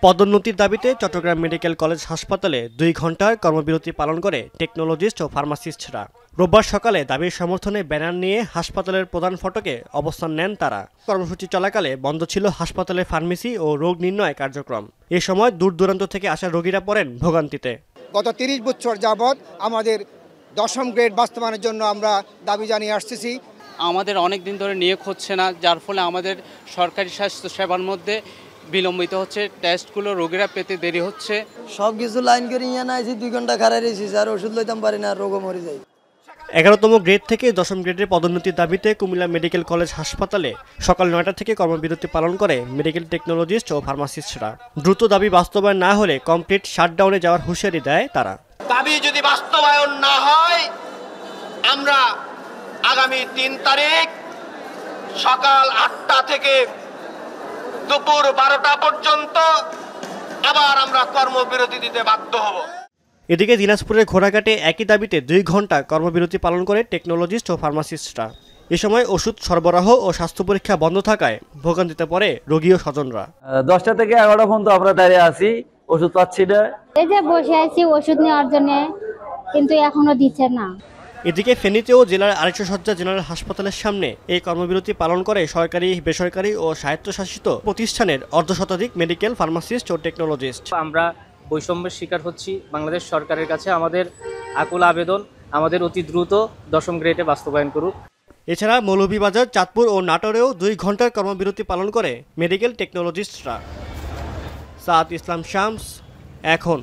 পদোন্নতির দাবিতে Chittagong medical college হাসপাতালে 2 ঘণ্টার কর্মবিরতি পালন করে টেকনোলজিস্ট ও ফার্মাসিস্টরা। রোববার সকালে দাবির সমর্থনে ব্যানার নিয়ে হাসপাতালের প্রধান ফটকে অবস্থান নেন তারা। কর্মসূচি চলাকালে বন্ধ ছিল হাসপাতালের ফার্মেসি ও রোগ নির্ণয় কার্যক্রম। এ সময় দূর দূরান্ত থেকে আসা রোগীরা পড়েন ভোগান্তিতে। গত 30 বছর যাবৎ আমাদের 10ম গ্রেড বাস্তবায়নের জন্য আমরা দাবি জানিয়ে আসতেছি। আমাদের অনেক দিন ধরে নিয়োগ হচ্ছে না, যার ফলে আমাদের সরকারি স্বাস্থ্য সেবার মধ্যে বিলম্বিত হচ্ছে, টেস্টগুলো রোগীরা পেতে দেরি হচ্ছে। সব কিছু লাইন করে নিয়ে নাইছি, 2 ঘন্টা খাড়া রয়েছি স্যার, ওষুধ লইতাম পারি না, রোগও মরে যাই। 11তম গ্রেড থেকে 10ম গ্রেডের পদোন্নতির দাবিতে কুমিল্লা মেডিকেল কলেজ হাসপাতালে সকাল 9টা থেকে কর্মবিরতি পালন করে মেডিকেল টেকনোলজিস্ট ও ফার্মাসিস্টরা। দ্রুত দাবি বাস্তবায়ন না হলে কমপ্লিট শাটডাউনে যাওয়ার হুঁশিয়ারি দেয় তারা। দাবি যদি বাস্তবায়ন না হয় আমরা আগামী 3 তারিখ সকাল 8টা থেকে দুপুর 12টা পর্যন্ত আবার আমরা কর্মবিরতি দিতে বাধ্য হব। এদিকে দিনাজপুরের ঘোড়াঘাটে একই দাবিতে 2 ঘণ্টা কর্মবিরতি পালন করে টেকনোলজিস্ট ও ফার্মাসিস্টরা। এ সময় ওষুধ সরবরাহ ও স্বাস্থ্য পরীক্ষা বন্ধ থাকায় ভোগান্তিতে পড়ে রোগী ও স্বজনরা। 10টা থেকে 11টা পর্যন্ত আমরা দাঁড়িয়ে আছি, ওষুধ পাচ্ছি না। এই যে বসে আছি ওষুধ নেওয়ার জন্য, কিন্তু এখনো দিচ্ছে না। এদিকে ফেনীতেও জেলার 250 শয্যা জেনারেল হাসপাতালের সামনে এই কর্মবিরতি পালন করে সরকারি, বেসরকারি ও স্বায়ত্তশাসিত প্রতিষ্ঠানের অর্ধশতাধিক মেডিকেল, ফার্মাসিস্ট ও টেকনোলজিস্ট। আমরা বৈষম্যের শিকার হচ্ছি। বাংলাদেশ সরকারের কাছে আমাদের আকুল আবেদন, আমাদের অতি দ্রুত 10ম গ্রেডে বাস্তবায়ন করুক। এছাড়া মৌলভীবাজার, চাঁদপুর ও নাটোরেও 2 ঘণ্টার কর্মবিরতি পালন করে মেডিকেল টেকনোলজিস্টরা। সাদ ইসলাম শামস, এখন।